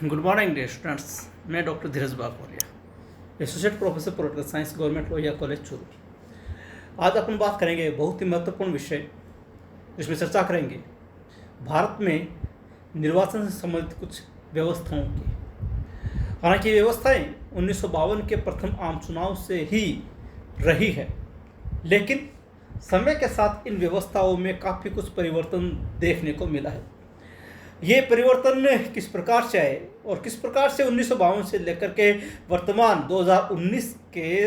Good morning dear students. मैं doctor Dheeraj Bagwalia, associate professor political science, government Lohia college Churu. आज अपन बात करेंगे बहुत ही महत्वपूर्ण विषय, जिसमें चर्चा करेंगे भारत में निर्वाचन से संबंधित कुछ व्यवस्थाओं की। हालांकि ये व्यवस्थाएं 1952 के प्रथम आम चुनाव से ही रही है, लेकिन समय के साथ इन व्यवस्थाओं में काफ़ी कुछ परिवर्तन देखने को मिला है। ये परिवर्तन किस प्रकार से आए और किस प्रकार से 1952 से लेकर के वर्तमान 2019 के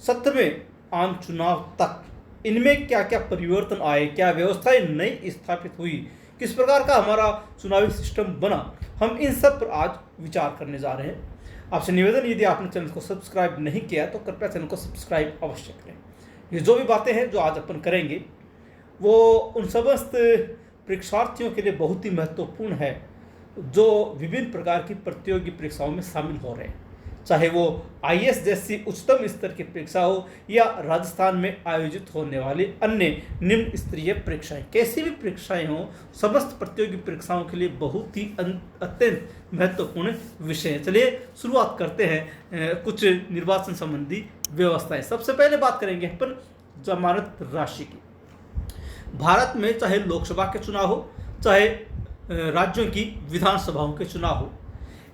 17वें आम चुनाव तक इनमें क्या क्या परिवर्तन आए, क्या व्यवस्थाएं नई स्थापित हुई, किस प्रकार का हमारा चुनावी सिस्टम बना, हम इन सब पर आज विचार करने जा रहे हैं। आपसे निवेदन, यदि आपने चैनल को सब्सक्राइब नहीं किया तो कृपया चैनल को सब्सक्राइब अवश्य करें। ये जो भी बातें हैं जो आज अपन करेंगे वो उन समस्त परीक्षार्थियों के लिए बहुत ही महत्वपूर्ण है जो विभिन्न प्रकार की प्रतियोगी परीक्षाओं में शामिल हो रहे हैं, चाहे वो आईएएस जैसी उच्चतम स्तर की परीक्षा हो या राजस्थान में आयोजित होने वाली अन्य निम्न स्तरीय परीक्षाएं। कैसी भी परीक्षाएं हों, समस्त प्रतियोगी परीक्षाओं के लिए बहुत ही अत्यंत महत्वपूर्ण विषय है। चलिए शुरुआत करते हैं कुछ निर्वाचन संबंधी व्यवस्थाएं। सबसे पहले बात करेंगे अपन जमानत राशि की। भारत में चाहे लोकसभा के चुनाव हो, चाहे राज्यों की विधानसभाओं के चुनाव हो,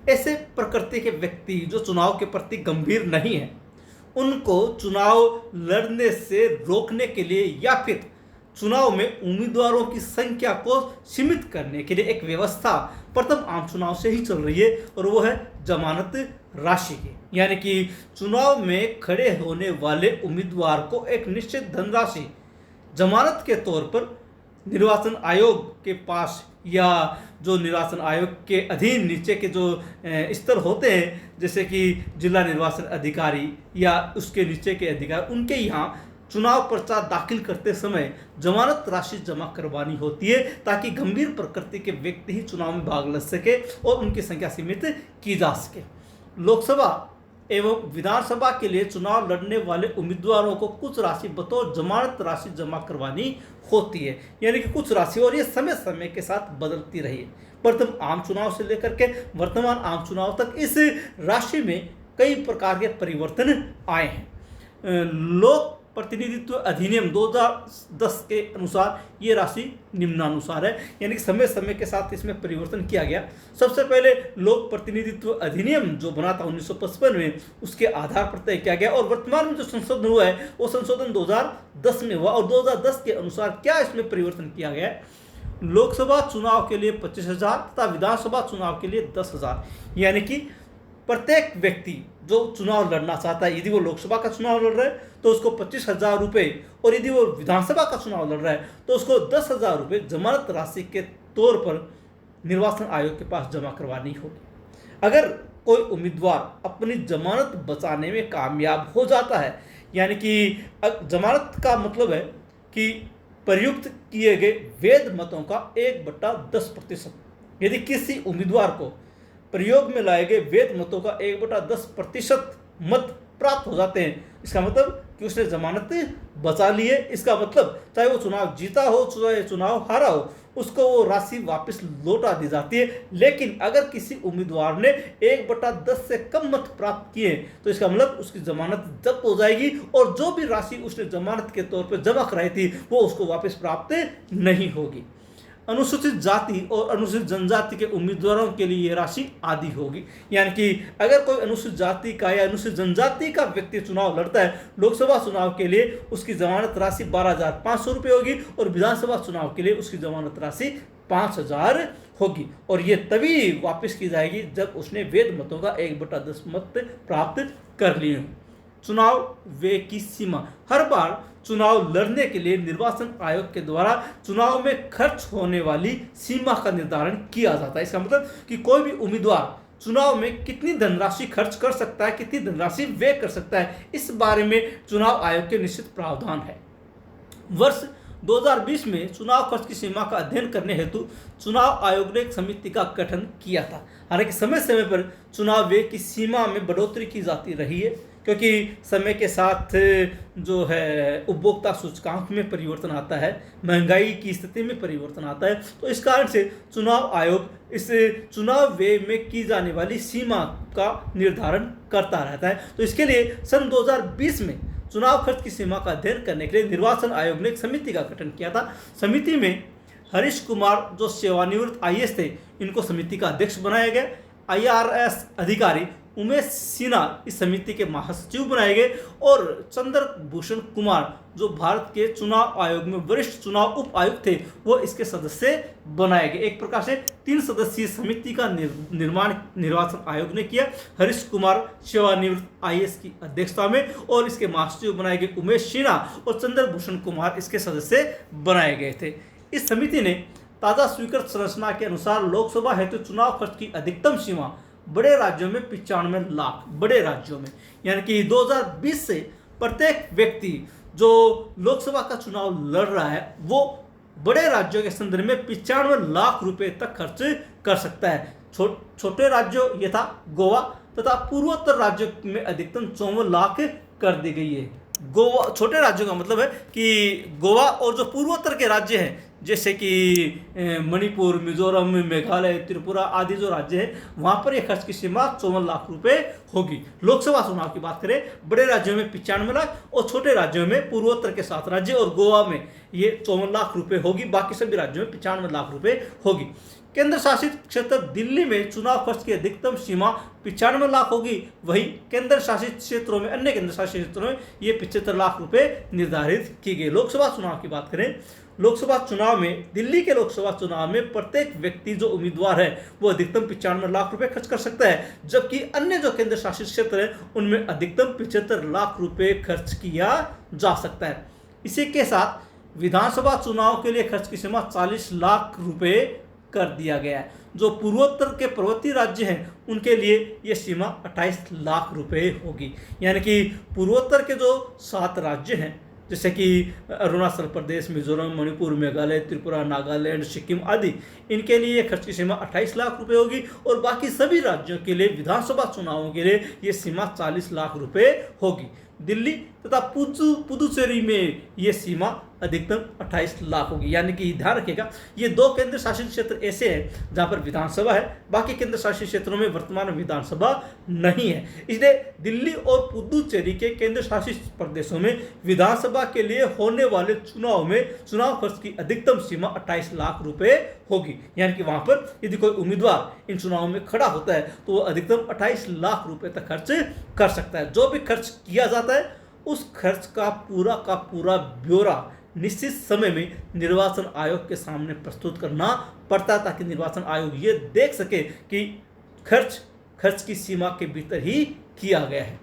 ऐसे प्रकृति के व्यक्ति जो चुनाव के प्रति गंभीर नहीं है, उनको चुनाव लड़ने से रोकने के लिए या फिर चुनाव में उम्मीदवारों की संख्या को सीमित करने के लिए एक व्यवस्था प्रथम आम चुनाव से ही चल रही है, और वो है जमानत राशि की। यानी कि चुनाव में खड़े होने वाले उम्मीदवार को एक निश्चित धनराशि जमानत के तौर पर निर्वाचन आयोग के पास या जो निर्वाचन आयोग के अधीन नीचे के जो स्तर होते हैं, जैसे कि जिला निर्वाचन अधिकारी या उसके नीचे के अधिकारी, उनके यहाँ चुनाव पर्चा दाखिल करते समय जमानत राशि जमा करवानी होती है, ताकि गंभीर प्रकृति के व्यक्ति ही चुनाव में भाग ले सके और उनकी संख्या सीमित की जा सके। लोकसभा एवं विधानसभा के लिए चुनाव लड़ने वाले उम्मीदवारों को कुछ राशि बतौर जमानत राशि जमा करवानी होती है, यानी कि कुछ राशि, और ये समय समय के साथ बदलती रही है। प्रथम आम चुनाव से लेकर के वर्तमान आम चुनाव तक इस राशि में कई प्रकार के परिवर्तन आए हैं। लोक प्रतिनिधित्व अधिनियम 2010 के अनुसार ये राशि निम्नानुसार है, यानी कि समय समय के साथ इसमें परिवर्तन किया गया। सबसे पहले लोक प्रतिनिधित्व अधिनियम जो बना था 1955 में, उसके आधार पर तय किया गया, और वर्तमान में जो संशोधन हुआ है वो संशोधन 2010 में हुआ, और 2010 के अनुसार क्या इसमें परिवर्तन किया गया है। लोकसभा चुनाव के लिए 25,000 तथा विधानसभा चुनाव के लिए 10,000, यानी कि प्रत्येक व्यक्ति जो चुनाव लड़ना चाहता है, यदि वो लोकसभा का चुनाव लड़ रहा है तो उसको 25,000 रुपये, और यदि वो विधानसभा का चुनाव लड़ रहा है तो उसको 10,000 रुपये जमानत राशि के तौर पर निर्वाचन आयोग के पास जमा करवानी होगी। अगर कोई उम्मीदवार अपनी जमानत बचाने में कामयाब हो जाता है, यानी कि जमानत का मतलब है कि प्रयुक्त किए गए वैध मतों का 1/10%, यदि किसी उम्मीदवार को प्रयोग में लाए गए वैध मतों का 1/10% मत प्राप्त हो जाते हैं, इसका मतलब कि उसने जमानत बचा ली है। इसका मतलब चाहे वो चुनाव जीता हो चाहे चुनाव हारा हो, उसको वो राशि वापस लौटा दी जाती है। लेकिन अगर किसी उम्मीदवार ने 1/10 से कम मत प्राप्त किए तो इसका मतलब उसकी जमानत जब्त हो जाएगी, और जो भी राशि उसने जमानत के तौर पर जमा कराई थी वो उसको वापस प्राप्त नहीं होगी। अनुसूचित जाति और अनुसूचित जनजाति के उम्मीदवारों के लिए ये राशि आधी होगी, यानी कि अगर कोई अनुसूचित जाति का या अनुसूचित जनजाति का व्यक्ति चुनाव लड़ता है लोकसभा चुनाव के लिए, उसकी जमानत राशि 12,500 रुपये होगी, और विधानसभा चुनाव के लिए उसकी जमानत राशि 5,000 होगी, और ये तभी वापस की जाएगी जब उसने वैध मतों का 1/10 मत प्राप्त कर लिए। चुनाव व्यय की सीमा। हर बार चुनाव लड़ने के लिए निर्वाचन आयोग के द्वारा चुनाव में खर्च होने वाली सीमा का निर्धारण किया जाता है। इसका मतलब कि कोई भी उम्मीदवार चुनाव में कितनी धनराशि खर्च कर सकता है, कितनी धनराशि व्यय कर सकता है, इस बारे में चुनाव आयोग के निश्चित प्रावधान है। वर्ष 2020 में चुनाव खर्च की सीमा का अध्ययन करने हेतु चुनाव आयोग ने एक समिति का गठन किया था। हालांकि समय समय पर चुनाव व्यय की सीमा में बढ़ोतरी की जाती रही है। क्योंकि समय के साथ जो है उपभोक्ता सूचकांक में परिवर्तन आता है, महंगाई की स्थिति में परिवर्तन आता है, तो इस कारण से चुनाव आयोग इस चुनाव व्यय में की जाने वाली सीमा का निर्धारण करता रहता है। तो इसके लिए सन 2020 में चुनाव खर्च की सीमा का अध्ययन करने के लिए निर्वाचन आयोग ने एक समिति का गठन किया था। समिति में हरीश कुमार जो सेवानिवृत्त आईएएस थे, इनको समिति का अध्यक्ष बनाया गया। आईआरएस अधिकारी उमेश सिन्हा इस समिति के महासचिव बनाए गए और चंद्रभूषण कुमार जो भारत के चुनाव आयोग में वरिष्ठ चुनाव उप आयुक्त थे, वो इसके सदस्य बनाए गए। एक प्रकार से 3 सदस्यीय समिति का निर्माण निर्वाचन आयोग ने किया। हरीश कुमार सेवानिवृत्त आईएएस की अध्यक्षता में और इसके महासचिव बनाए गए उमेश सिन्हा और चंद्रभूषण कुमार इसके सदस्य बनाए गए थे। इस समिति ने ताज़ा स्वीकृत संरचना के अनुसार लोकसभा हेतु चुनाव खर्च की अधिकतम सीमा बड़े राज्यों में 95 लाख, बड़े राज्यों में, यानी कि 2020 से प्रत्येक व्यक्ति जो लोकसभा का चुनाव लड़ रहा है वो बड़े राज्यों के संदर्भ में 95 लाख रुपए तक खर्च कर सकता है। छोटे राज्यों यथा गोवा तथा पूर्वोत्तर राज्यों में अधिकतम 54 लाख कर दी गई है। गोवा, छोटे राज्यों का मतलब है कि गोवा और जो पूर्वोत्तर के राज्य हैं जैसे कि मणिपुर, मिजोरम, मेघालय, त्रिपुरा आदि जो राज्य हैं, वहाँ पर यह खर्च की सीमा 54 लाख रुपए होगी। लोकसभा चुनाव की बात करें, बड़े राज्यों में 95 लाख और छोटे राज्यों में पूर्वोत्तर के 7 राज्य और गोवा में ये 54 लाख रुपए होगी। बाकी सभी राज्यों में 95 लाख रुपए होगी। केंद्र शासित क्षेत्र दिल्ली में चुनाव खर्च की अधिकतम सीमा 95 लाख होगी। वही केंद्र शासित क्षेत्रों में, अन्य केंद्र शासित क्षेत्रों में ये 75 लाख रुपए निर्धारित की गई। लोकसभा चुनाव की बात करें, लोकसभा चुनाव में, दिल्ली के लोकसभा चुनाव में प्रत्येक व्यक्ति जो उम्मीदवार है वो अधिकतम 95 लाख रुपए खर्च कर सकता है, जबकि अन्य जो केंद्र शासित क्षेत्र है उनमें अधिकतम 75 लाख रुपए खर्च किया जा सकता है। इसी के साथ विधानसभा चुनाव के लिए खर्च की सीमा 40 लाख रुपए कर दिया गया है। जो पूर्वोत्तर के पर्वतीय राज्य हैं उनके लिए ये सीमा 28 लाख रुपए होगी। यानी कि पूर्वोत्तर के जो 7 राज्य हैं जैसे कि अरुणाचल प्रदेश, मिजोरम, मणिपुर, मेघालय, त्रिपुरा, नागालैंड, सिक्किम आदि, इनके लिए खर्च की सीमा 28 लाख रुपए होगी और बाकी सभी राज्यों के लिए विधानसभा चुनावों के लिए ये सीमा 40 लाख रुपए होगी। दिल्ली तथा पुदुचेरी में ये सीमा अधिकतम 28 लाख होगी। यानी कि ध्यान रखिएगा, ये 2 केंद्र शासित क्षेत्र ऐसे हैं जहां पर विधानसभा है, बाकी केंद्र शासित क्षेत्रों में वर्तमान में विधानसभा नहीं है। इसलिए दिल्ली और पुदुचेरी के केंद्र शासित प्रदेशों में विधानसभा के लिए होने वाले चुनाव में चुनाव खर्च की अधिकतम सीमा 28 लाख रुपए होगी। यानी कि वहां पर यदि कोई उम्मीदवार इन चुनावों में खड़ा होता है तो वो अधिकतम 28 लाख रुपए तक खर्च कर सकता है। जो भी खर्च किया जाता है उस खर्च का पूरा ब्यौरा निश्चित समय में निर्वाचन आयोग के सामने प्रस्तुत करना पड़ता है, ताकि निर्वाचन आयोग ये देख सके कि खर्च की सीमा के भीतर ही किया गया है।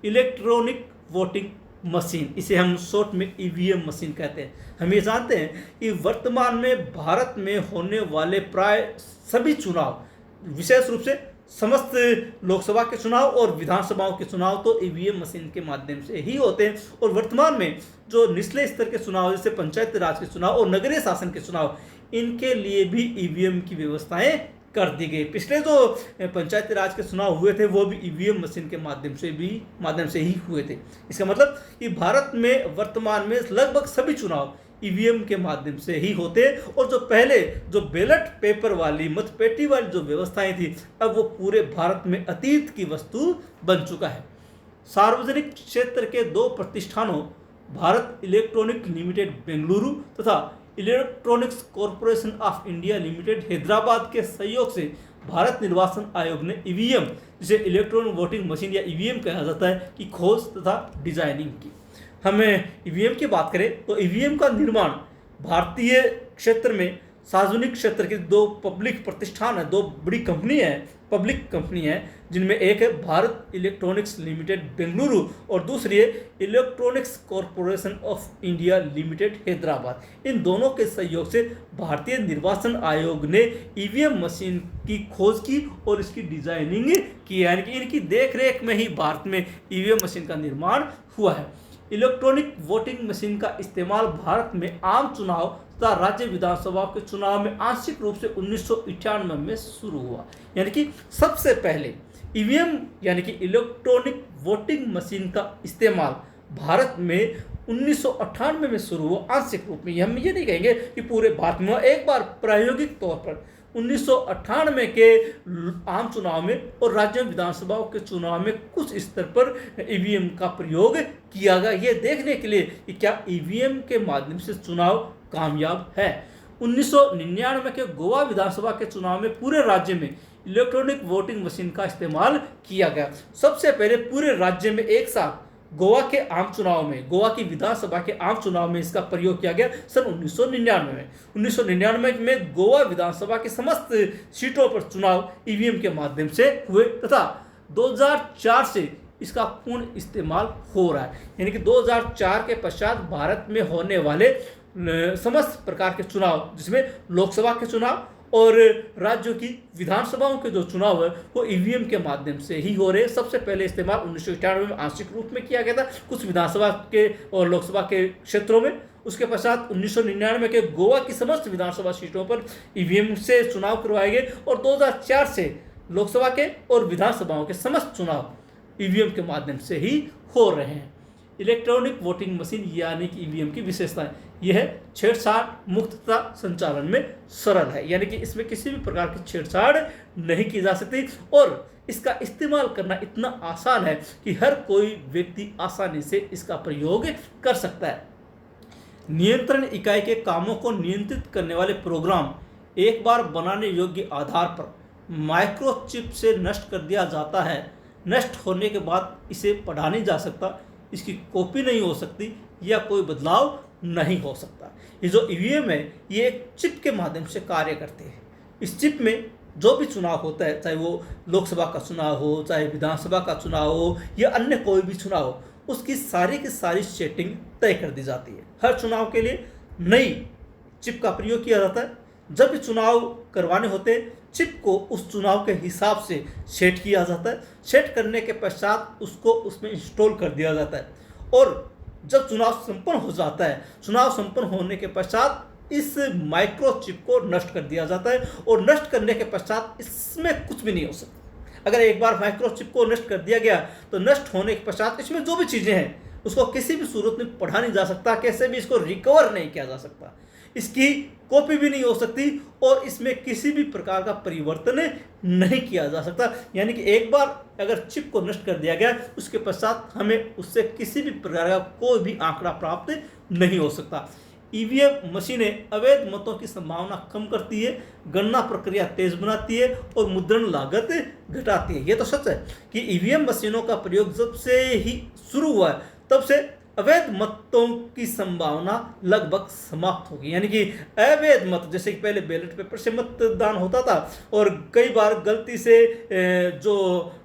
इलेक्ट्रॉनिक वोटिंग मशीन, इसे हम शॉर्ट में ईवीएम मशीन कहते हैं। हम ये जानते हैं कि वर्तमान में भारत में होने वाले प्राय सभी चुनाव, विशेष रूप से समस्त लोकसभा के चुनाव और विधानसभाओं के चुनाव तो ईवीएम मशीन के माध्यम से ही होते हैं। और वर्तमान में जो निचले स्तर के चुनाव जैसे पंचायत राज के चुनाव और नगरीय शासन के चुनाव, इनके लिए भी ईवीएम की व्यवस्थाएं कर दी गई। पिछले जो पंचायत राज के चुनाव हुए थे वो भी ईवीएम मशीन के माध्यम से ही हुए थे। इसका मतलब कि भारत में वर्तमान में लगभग सभी चुनाव ईवीएम के माध्यम से ही होते हैं। और जो पहले जो बैलेट पेपर वाली, मतपेटी वाली जो व्यवस्थाएं थी, अब वो पूरे भारत में अतीत की वस्तु बन चुका है। सार्वजनिक क्षेत्र के 2 प्रतिष्ठानों भारत इलेक्ट्रॉनिक लिमिटेड बेंगलुरु तथा electronics Corporation of India Limited Hyderabad के सहयोग से भारत निर्वाचन आयोग ने ईवीएम, जिसे इलेक्ट्रॉनिक वोटिंग मशीन या ईवीएम कहा जाता है, की खोज तथा डिजाइनिंग की। हमें ईवीएम की बात करें तो ईवीएम का निर्माण भारतीय क्षेत्र में सार्वजनिक क्षेत्र के 2 पब्लिक प्रतिष्ठान है, 2 बड़ी कंपनी है, पब्लिक कंपनी है, जिनमें एक है भारत इलेक्ट्रॉनिक्स लिमिटेड बेंगलुरु और दूसरी है Electronics Corporation of India Limited Hyderabad. इन दोनों के सहयोग से भारतीय निर्वाचन आयोग ने ईवीएम मशीन की खोज की और इसकी डिजाइनिंग की। यानी कि इनकी देखरेख में ही भारत में ईवीएम मशीन का निर्माण हुआ है। इलेक्ट्रॉनिक वोटिंग मशीन का इस्तेमाल भारत में आम चुनाव तथा राज्य विधानसभा के चुनाव में आंशिक रूप से 1998 में शुरू हुआ। यानी कि सबसे पहले ईवीएम यानी कि इलेक्ट्रॉनिक वोटिंग मशीन का इस्तेमाल भारत में 1998 में शुरू हुआ आंशिक रूप में। हम ये नहीं कहेंगे कि पूरे भारत में, एक बार प्रायोगिक तौर पर 1998 के आम चुनाव में और राज्य विधानसभाओं के चुनाव में कुछ स्तर पर ईवीएम का प्रयोग किया गया, ये देखने के लिए कि क्या ईवीएम के माध्यम से चुनाव कामयाब है। 1999 के गोवा विधानसभा के चुनाव में पूरे राज्य में इलेक्ट्रॉनिक वोटिंग मशीन का इस्तेमाल किया गया। सबसे पहले पूरे राज्य में एक साथ गोवा के आम चुनाव में, गोवा की विधानसभा के आम चुनाव में इसका प्रयोग किया गया सन 1999 में। 1999 में गोवा विधानसभा की समस्त सीटों पर चुनाव ईवीएम के माध्यम से हुए तथा 2004 से इसका पूर्ण इस्तेमाल हो रहा है। यानी कि 2004 के पश्चात भारत में होने वाले समस्त प्रकार के चुनाव, जिसमें लोकसभा के चुनाव और राज्यों की विधानसभाओं के जो चुनाव है वो ईवीएम के माध्यम से ही हो रहे हैं। सबसे पहले इस्तेमाल 1998 में आंशिक रूप में किया गया था कुछ विधानसभा के और लोकसभा के क्षेत्रों में। उसके पश्चात 1999 के गोवा की समस्त विधानसभा सीटों पर ईवीएम से चुनाव करवाए गए और 2004 से लोकसभा के और विधानसभाओं के समस्त चुनाव ईवीएम के माध्यम से ही हो रहे हैं। इलेक्ट्रॉनिक वोटिंग मशीन यानी कि ईवीएम की विशेषताएं यह है छेड़छाड़ मुक्तता संचालन में सरल है। यानी कि इसमें किसी भी प्रकार की छेड़छाड़ नहीं की जा सकती और इसका इस्तेमाल करना इतना आसान है कि हर कोई व्यक्ति आसानी से इसका प्रयोग कर सकता है। नियंत्रण इकाई के कामों को नियंत्रित करने वाले प्रोग्राम एक बार बनाने योग्य आधार पर माइक्रोचिप से नष्ट कर दिया जाता है। नष्ट होने के बाद इसे पढ़ा नहीं जा सकता, इसकी कॉपी नहीं हो सकती या कोई बदलाव नहीं हो सकता। ये जो ईवीएम है ये एक चिप के माध्यम से कार्य करते हैं। इस चिप में जो भी चुनाव होता है, चाहे वो लोकसभा का चुनाव हो, चाहे विधानसभा का चुनाव हो या अन्य कोई भी चुनाव हो, उसकी सारी की सारी सेटिंग तय कर दी जाती है। हर चुनाव के लिए नई चिप का प्रयोग किया जाता है। जब भी चुनाव करवाने होते हैं चिप को उस चुनाव के हिसाब से सेट किया जाता है। सेट करने के पश्चात उसको उसमें इंस्टॉल कर दिया जाता है और जब चुनाव संपन्न हो जाता है, चुनाव संपन्न होने के पश्चात इस माइक्रोचिप को नष्ट कर दिया जाता है और नष्ट करने के पश्चात इसमें कुछ भी नहीं हो सकता। अगर एक बार माइक्रोचिप को नष्ट कर दिया गया तो नष्ट होने के पश्चात इसमें जो भी चीज़ें हैं उसको किसी भी सूरत में पढ़ा नहीं जा सकता, कैसे भी इसको रिकवर नहीं किया जा सकता, इसकी कॉपी भी नहीं हो सकती और इसमें किसी भी प्रकार का परिवर्तन नहीं किया जा सकता। यानी कि एक बार अगर चिप को नष्ट कर दिया गया उसके पश्चात हमें उससे किसी भी प्रकार का कोई भी आंकड़ा प्राप्त नहीं हो सकता। ईवीएम मशीनें अवैध मतों की संभावना कम करती है, गणना प्रक्रिया तेज बनाती है और मुद्रण लागत घटाती है। ये तो सच है कि ईवीएम मशीनों का प्रयोग जब से ही शुरू हुआ है तब से अवैध मतों की संभावना लगभग समाप्त होगी। यानी कि अवैध मत, जैसे कि पहले बैलेट पेपर से मतदान होता था और कई बार गलती से जो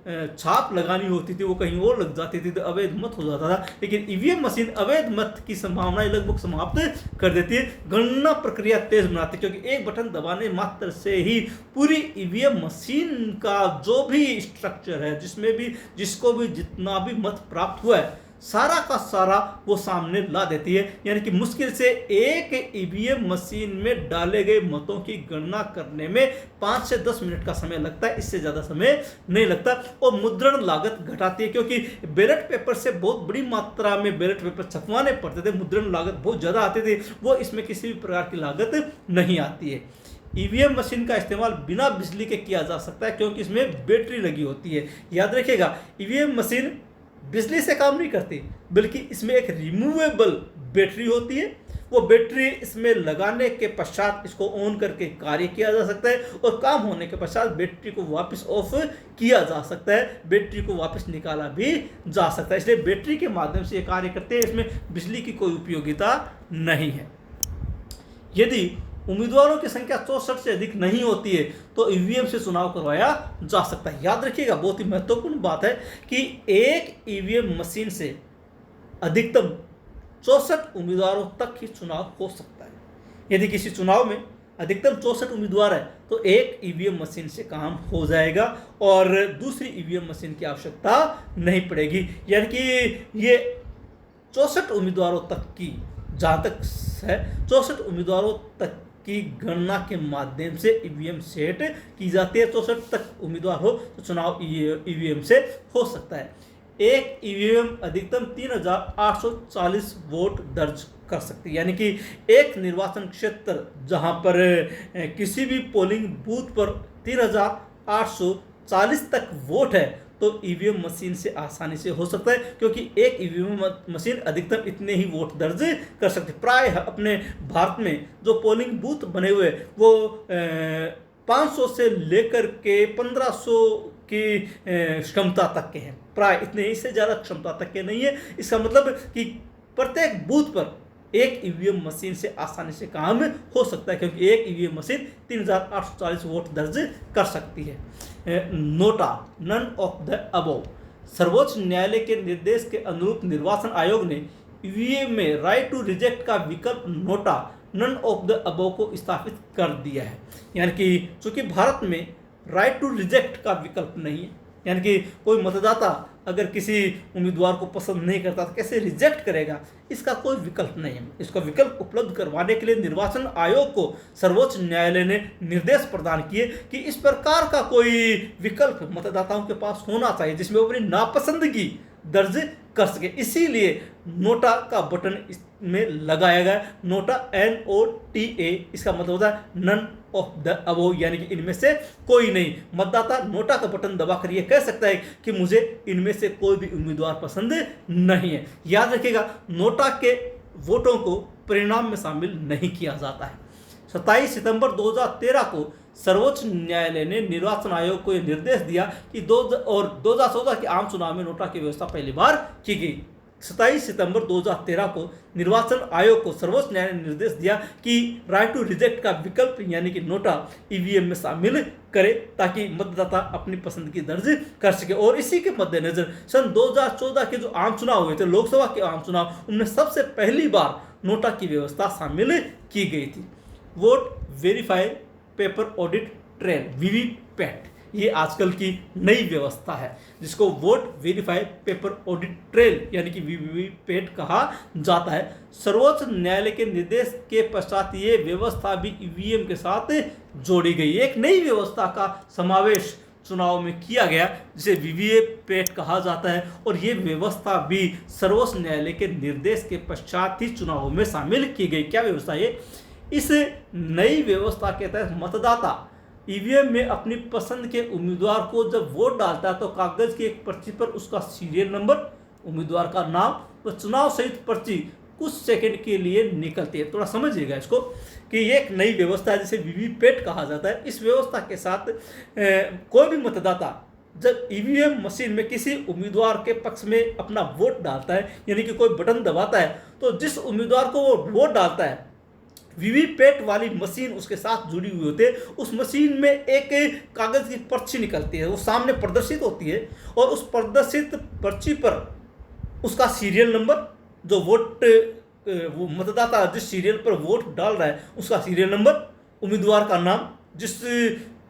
छाप लगानी होती थी वो कहीं और लग जाती थी तो अवैध मत हो जाता था। लेकिन ईवीएम मशीन अवैध मत की संभावनाएं लगभग समाप्त कर देती है, गणना प्रक्रिया तेज बनाती है, क्योंकि एक बटन दबाने मात्र से ही पूरी ईवीएम मशीन का जो भी स्ट्रक्चर है, जिसमें भी जिसको भी जितना भी मत प्राप्त हुआ है सारा का सारा वो सामने ला देती है। यानी कि मुश्किल से एक ईवीएम मशीन में डाले गए मतों की गणना करने में 5 से 10 मिनट का समय लगता है, इससे ज़्यादा समय नहीं लगता। और मुद्रण लागत घटाती है, क्योंकि बैलेट पेपर से बहुत बड़ी मात्रा में बैलेट पेपर छपवाने पड़ते थे, मुद्रण लागत बहुत ज़्यादा आती थी, वो इसमें किसी भी प्रकार की लागत नहीं आती है। ईवीएम मशीन का इस्तेमाल बिना बिजली के किया जा सकता है क्योंकि इसमें बैटरी लगी होती है। याद रखिएगा, ईवीएम मशीन बिजली से काम नहीं करती, बल्कि इसमें एक रिमूवेबल बैटरी होती है। वो बैटरी इसमें लगाने के पश्चात इसको ऑन करके कार्य किया जा सकता है और काम होने के पश्चात बैटरी को वापस ऑफ किया जा सकता है, बैटरी को वापस निकाला भी जा सकता है। इसलिए बैटरी के माध्यम से ये कार्य करते हैं, इसमें बिजली की कोई उपयोगिता नहीं है। यदि उम्मीदवारों की संख्या 64 से अधिक नहीं होती है तो ईवीएम से चुनाव करवाया जा सकता है। याद रखिएगा, बहुत ही महत्वपूर्ण बात है कि एक ईवीएम मशीन से अधिकतम 64 उम्मीदवारों तक ही चुनाव हो सकता है। यदि किसी चुनाव में अधिकतम 64 उम्मीदवार है तो एक ईवीएम मशीन से काम हो जाएगा और दूसरी ईवीएम मशीन की आवश्यकता नहीं पड़ेगी। यानी कि ये 64 उम्मीदवारों तक की, जहाँ तक है 64 उम्मीदवारों तक की गणना के माध्यम से ईवीएम सेट की जाती है। 64 तक उम्मीदवार हो तो चुनाव ईवीएम से हो सकता है। एक ईवीएम अधिकतम 3840 वोट दर्ज कर सकती है, यानी कि एक निर्वाचन क्षेत्र जहां पर किसी भी पोलिंग बूथ पर 3840 तक वोट है तो ईवीएम मशीन से आसानी से हो सकता है, क्योंकि एक ईवीएम मशीन अधिकतम इतने ही वोट दर्ज कर सकती है। प्राय अपने भारत में जो पोलिंग बूथ बने हुए वो 500 से लेकर के 1500 की क्षमता तक के हैं, प्राय इतने, इससे ज़्यादा क्षमता तक के नहीं है। इसका मतलब कि प्रत्येक बूथ पर एक ईवीएम मशीन से आसानी से काम हो सकता है, क्योंकि एक ईवीएम मशीन 3840 वोट दर्ज कर सकती है। NOTA, none of the above. सर्वोच्च न्यायालय के निर्देश के अनुरूप निर्वाचन आयोग ने ईवीएम में राइट टू रिजेक्ट का विकल्प NOTA, none of the above को स्थापित कर दिया है। यानी कि चूंकि भारत में राइट टू रिजेक्ट का विकल्प नहीं है, यानी कि कोई मतदाता अगर किसी उम्मीदवार को पसंद नहीं करता तो कैसे रिजेक्ट करेगा, इसका कोई विकल्प नहीं है। इसका विकल्प उपलब्ध करवाने के लिए निर्वाचन आयोग को सर्वोच्च न्यायालय ने निर्देश प्रदान किए कि इस प्रकार का कोई विकल्प मतदाताओं के पास होना चाहिए जिसमें वो अपनी नापसंदगी दर्ज कर सके। इसीलिए नोटा का बटन इसमें लगाया गया, नोटा NOTA, इसका मतलब होता है नन ऑफ द अबव, यानी कि इनमें से कोई नहीं। मतदाता नोटा का बटन दबाकर यह कह सकता है कि मुझे इनमें से कोई भी उम्मीदवार पसंद नहीं है। याद रखिएगा, नोटा के वोटों को परिणाम में शामिल नहीं किया जाता है। 27 सितंबर 2013 को सर्वोच्च न्यायालय ने निर्वाचन आयोग को यह निर्देश दिया कि 2014 के आम चुनाव में नोटा की व्यवस्था पहली बार की गई। 27 सितंबर 2013 को निर्वाचन आयोग को सर्वोच्च न्यायालय ने निर्देश दिया कि राइट टू रिजेक्ट का विकल्प यानी कि नोटा ईवीएम में शामिल करे, ताकि मतदाता अपनी पसंद की दर्ज कर सके। और इसी के मद्देनजर सन 2014 के जो आम चुनाव हुए थे, लोकसभा के आम चुनाव, उनमें सबसे पहली बार नोटा की व्यवस्था शामिल की गई थी। Vote verify paper audit trail, VVPAT, ये आजकल की नई व्यवस्था है जिसको vote verify paper audit trail यानी कि वीवीपैट कहा जाता है। सर्वोच्च न्यायालय के निर्देश के पश्चात ये व्यवस्था भी ईवीएम के साथ जोड़ी गई। एक नई व्यवस्था का समावेश चुनाव में किया गया जिसे वीवीपैट कहा जाता है, और ये व्यवस्था भी सर्वोच्च न्यायालय के निर्देश के पश्चात ही चुनावों में शामिल की गई। क्या व्यवस्था है? इस नई व्यवस्था के तहत मतदाता ईवीएम में अपनी पसंद के उम्मीदवार को जब वोट डालता है तो कागज की एक पर्ची पर उसका सीरियल नंबर, उम्मीदवार का नाम व चुनाव सहित पर्ची कुछ सेकंड के लिए निकलती है। थोड़ा समझिएगा इसको कि ये एक नई व्यवस्था है जिसे वीवीपैट कहा जाता है। इस व्यवस्था के साथ कोई भी मतदाता जब ईवीएम मशीन में किसी उम्मीदवार के पक्ष में अपना वोट डालता है, यानी कि कोई बटन दबाता है, तो जिस उम्मीदवार को वो वोट डालता है वीवीपैट वाली मशीन उसके साथ जुड़ी हुई होती है। उस मशीन में एक कागज की पर्ची निकलती है, वो सामने प्रदर्शित होती है, और उस प्रदर्शित पर्ची पर उसका सीरियल नंबर, जो वोट वो मतदाता जिस सीरियल पर वोट डाल रहा है उसका सीरियल नंबर, उम्मीदवार का नाम, जिस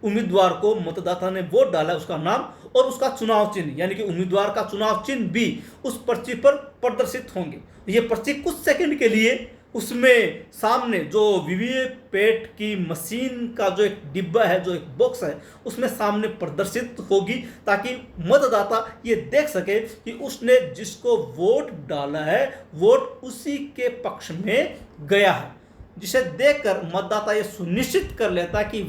उम्मीदवार को मतदाता ने वोट डाला है उसका नाम, और उसका चुनाव चिन्ह यानी कि उम्मीदवार का चुनाव चिन्ह भी उस पर्ची पर प्रदर्शित होंगे। ये पर्ची कुछ सेकंड के लिए उसमें सामने जो वीवीपैट की मशीन का जो एक डिब्बा है, जो एक बॉक्स है, उसमें सामने प्रदर्शित होगी, ताकि मतदाता ये देख सके कि उसने जिसको वोट डाला है वोट उसी के पक्ष में गया है, जिसे देखकर मतदाता ये सुनिश्चित कर लेता है कि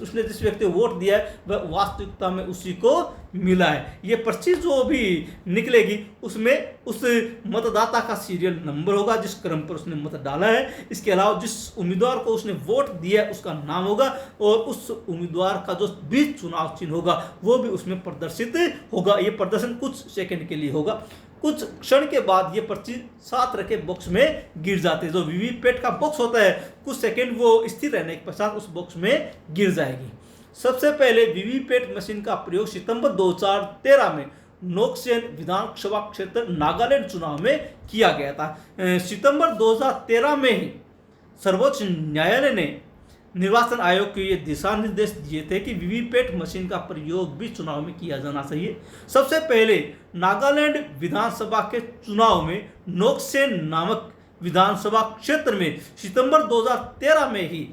उसने जिस व्यक्ति को वोट दिया है वह वास्तविकता में उसी को मिला है। ये पर्ची जो भी निकलेगी उसमें उस मतदाता का सीरियल नंबर होगा जिस क्रम पर उसने मत डाला है। इसके अलावा जिस उम्मीदवार को उसने वोट दिया है उसका नाम होगा, और उस उम्मीदवार का जो भी चुनाव चिन्ह होगा वो भी उसमें प्रदर्शित होगा। ये प्रदर्शन कुछ सेकंड के लिए होगा। कुछ क्षण के बाद ये पर्ची साथ रखे बॉक्स में गिर जाती है। जो वीवीपैट का बॉक्स होता है कुछ सेकंड वो स्थिर रहने के पश्चात उस बॉक्स में गिर जाएगी। सबसे पहले वीवीपैट मशीन का प्रयोग सितंबर 2013 में नोक्सेन विधानसभा क्षेत्र नागालैंड चुनाव में किया गया था। सितंबर 2013 में ही सर्वोच्च न्यायालय ने निर्वाचन आयोग को ये दिशा निर्देश दिए थे कि वीवीपैट मशीन का प्रयोग भी चुनाव में किया जाना चाहिए। सबसे पहले नागालैंड विधानसभा के चुनाव में नोक्सेन नामक विधानसभा क्षेत्र में सितंबर 2013 में ही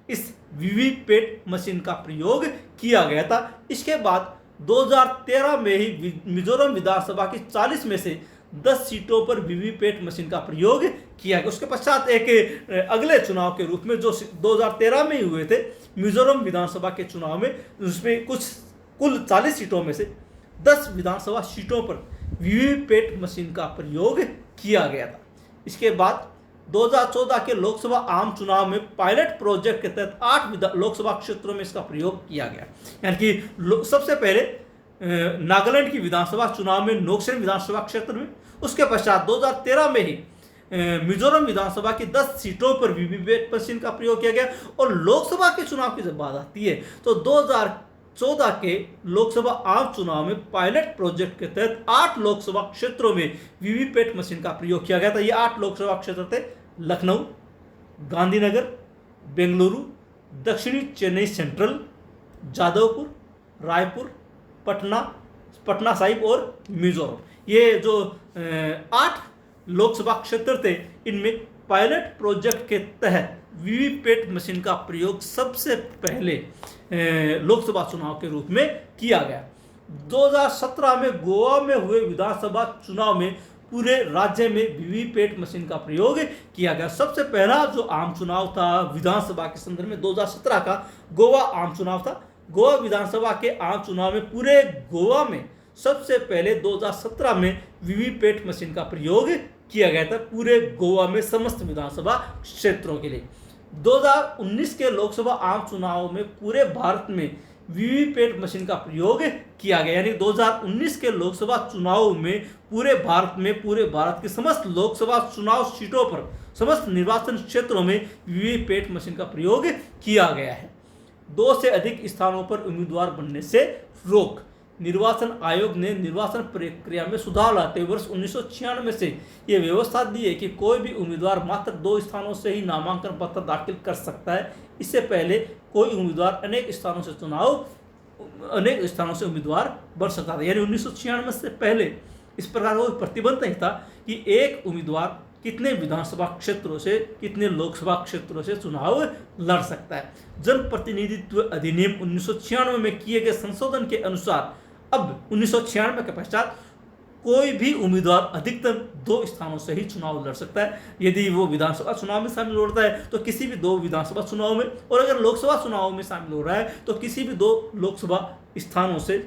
इस वीवीपैट मशीन का प्रयोग किया गया था। इसके बाद 2013 में ही मिजोरम विधानसभा की 40 में से 10 सीटों पर वीवीपैट मशीन का प्रयोग किया गया। उसके पश्चात एक अगले चुनाव के रूप में जो 2013 में ही हुए थे मिजोरम विधानसभा के चुनाव में, उसमें कुल 40 सीटों में से 10 विधानसभा सीटों पर वीवीपैट मशीन का प्रयोग किया गया था। इसके बाद 2014 के लोकसभा आम चुनाव में पायलट प्रोजेक्ट के तहत 8 लोकसभा क्षेत्रों में इसका प्रयोग किया गया। यानी कि सबसे पहले नागालैंड की विधानसभा चुनाव में नोक्सेन विधानसभा क्षेत्र में, उसके पश्चात 2013 में ही मिजोरम विधानसभा की 10 सीटों पर वीवीपैट मशीन का प्रयोग किया गया। और लोकसभा के चुनाव की जब बात आती है तो 2014 के लोकसभा आम चुनाव में पायलट प्रोजेक्ट के तहत 8 लोकसभा क्षेत्रों में वीवीपैट मशीन का प्रयोग किया गया था। ये 8 लोकसभा क्षेत्र थे: लखनऊ, गांधीनगर, बेंगलुरु, दक्षिणी चेन्नई सेंट्रल, जादवपुर, रायपुर, पटना साहिब और मिजोरम। ये जो 8 लोकसभा क्षेत्र थे, इनमें पायलट प्रोजेक्ट के तहत वीवीपैट मशीन का प्रयोग सबसे पहले लोकसभा चुनाव के रूप में किया गया। 2017 में गोवा में हुए विधानसभा चुनाव में पूरे राज्य में वीवीपैट मशीन का प्रयोग किया गया। सबसे पहला जो आम चुनाव था विधानसभा के संदर्भ में 2017 का गोवा आम चुनाव था। गोवा विधानसभा के आम चुनाव में पूरे गोवा में सबसे पहले 2017 में वीवीपैट मशीन का प्रयोग किया गया था, पूरे गोवा में समस्त विधानसभा क्षेत्रों के लिए। 2019 के लोकसभा आम चुनाव में पूरे भारत में वीवीपैट मशीन का प्रयोग किया गया। यानी 2019 के लोकसभा चुनाव में पूरे भारत की समस्त लोकसभा चुनाव सीटों पर, समस्त निर्वाचन क्षेत्रों में वीवीपैट मशीन का प्रयोग किया गया है। 2 से अधिक स्थानों पर उम्मीदवार बनने से रोक। निर्वाचन आयोग ने निर्वाचन प्रक्रिया में सुधार लाते हुए वर्ष 1996 से यह व्यवस्था दी है कि कोई भी उम्मीदवार मात्र 2 स्थानों से ही नामांकन पत्र दाखिल कर सकता है। इससे पहले कोई उम्मीदवार अनेक स्थानों से उम्मीदवार बन सकता था। यानी 1996 से पहले इस प्रकार कोई प्रतिबंध नहीं था कि एक उम्मीदवार कितने विधानसभा क्षेत्रों से, कितने लोकसभा क्षेत्रों से चुनाव लड़ सकता है। जनप्रतिनिधित्व अधिनियम 1996 में किए गए संशोधन के अनुसार अब 1996 के पश्चात कोई भी उम्मीदवार अधिकतम 2 स्थानों से ही चुनाव लड़ सकता है। यदि वो विधानसभा चुनाव में शामिल हो रहा है तो किसी भी 2 विधानसभा चुनाव में, और अगर लोकसभा चुनाव में शामिल हो रहा है तो किसी भी 2 लोकसभा स्थानों से,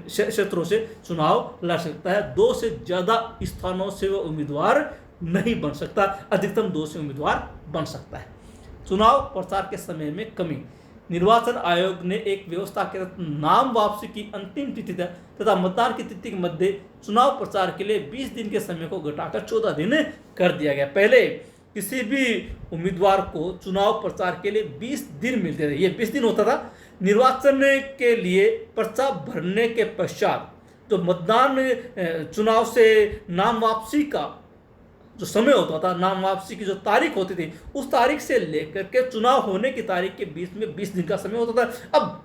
क्षेत्रों से चुनाव लड़ सकता है। 2 से ज़्यादा स्थानों से वो उम्मीदवार नहीं बन सकता, अधिकतम 2 से उम्मीदवार बन सकता है। चुनाव प्रचार के समय में कमी। निर्वाचन आयोग ने एक व्यवस्था के तहत नाम वापसी की अंतिम तिथि तथा मतदान की तिथि के मध्य चुनाव प्रचार के लिए 20 दिन के समय को घटाकर 14 दिन कर दिया गया। पहले किसी भी उम्मीदवार को चुनाव प्रचार के लिए 20 दिन मिलते थे। ये 20 दिन होता था। निर्वाचन के लिए पर्चा भरने के पश्चात जो मतदान, चुनाव से नाम वापसी का जो समय होता था, नाम वापसी की जो तारीख होती थी, उस तारीख से लेकर के चुनाव होने की तारीख के बीच में 20 दिन का समय होता था। अब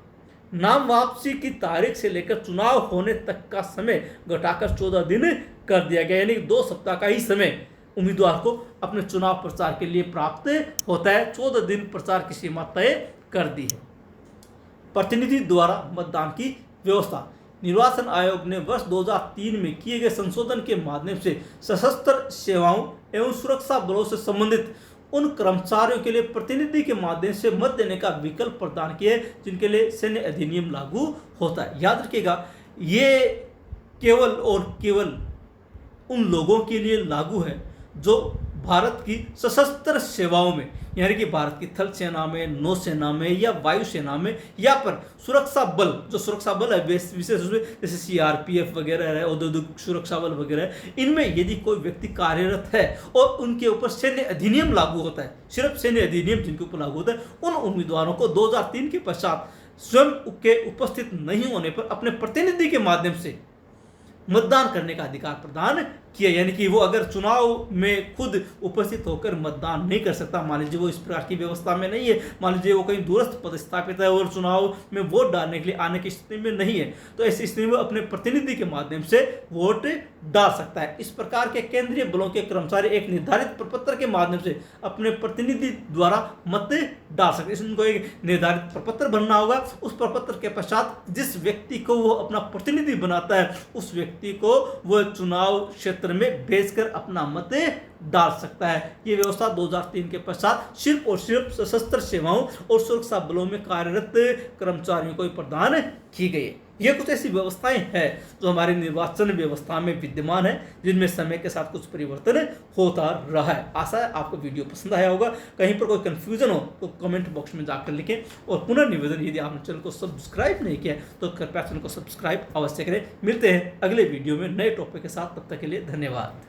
नाम वापसी की तारीख से लेकर चुनाव होने तक का समय घटाकर 14 दिन कर दिया गया। यानी 2 सप्ताह का ही समय उम्मीदवार को अपने चुनाव प्रचार के लिए प्राप्त होता है। 14 दिन प्रचार की सीमा तय कर दी है। प्रतिनिधि द्वारा मतदान की व्यवस्था। निर्वाचन आयोग ने वर्ष 2003 में किए गए संशोधन के माध्यम से सशस्त्र सेवाओं एवं सुरक्षा बलों से संबंधित उन कर्मचारियों के लिए प्रतिनिधि के माध्यम से मत देने का विकल्प प्रदान किए जिनके लिए सैन्य अधिनियम लागू होता है। याद रखिएगा, ये केवल और केवल उन लोगों के लिए लागू है जो भारत की सशस्त्र सेवाओं में, यानी कि भारत की थल सेना में, नौसेना में या वायुसेना में, या पर सुरक्षा बल, जो सुरक्षा बल है विशेष रूप से जैसे सीआरपीएफ वगैरह है, औद्योगिक सुरक्षा बल वगैरह है, इनमें यदि कोई व्यक्ति कार्यरत है और उनके ऊपर सैन्य अधिनियम लागू होता है, सिर्फ सैन्य अधिनियम जिनके ऊपर लागू होता है, उन उम्मीदवारों को 2003 के पश्चात स्वयं के उपस्थित नहीं होने पर अपने प्रतिनिधि के माध्यम से मतदान करने का अधिकार प्रदान किया। यानी कि वो अगर चुनाव में खुद उपस्थित होकर मतदान नहीं कर सकता, मान लीजिए वो इस प्रकार की व्यवस्था में नहीं है, मान लीजिए वो कहीं दूरस्थ पदस्थापित है और चुनाव में वोट डालने के लिए आने की स्थिति में नहीं है, तो ऐसी स्थिति में अपने प्रतिनिधि के माध्यम से वोट डाल सकता है। इस प्रकार के केंद्रीय बलों के कर्मचारी एक निर्धारित प्रपत्र के माध्यम से अपने प्रतिनिधि द्वारा मत डाल सकते हैं। इनको एक निर्धारित प्रपत्र बनना होगा, उस प्रपत्र के पश्चात जिस व्यक्ति को वो अपना प्रतिनिधि बनाता है उस व्यक्ति को वह चुनाव क्षेत्र में भेजकर अपना मत डाल सकता है। ये व्यवस्था 2003 के पश्चात सिर्फ और सिर्फ सशस्त्र सेवाओं और सुरक्षा बलों में कार्यरत कर्मचारियों को प्रदान की गई। ये कुछ ऐसी व्यवस्थाएं हैं जो हमारी निर्वाचन व्यवस्था में विद्यमान है, जिनमें समय के साथ कुछ परिवर्तन होता रहा है। आशा है आपको वीडियो पसंद आया होगा। कहीं पर कोई कंफ्यूजन हो तो कमेंट बॉक्स में जाकर लिखें, और पुनः निवेदन, यदि आपने चैनल को सब्सक्राइब नहीं किया तो कृपया चैनल को सब्सक्राइब अवश्य करें। मिलते हैं अगले वीडियो में नए टॉपिक के साथ, तब तक के लिए धन्यवाद।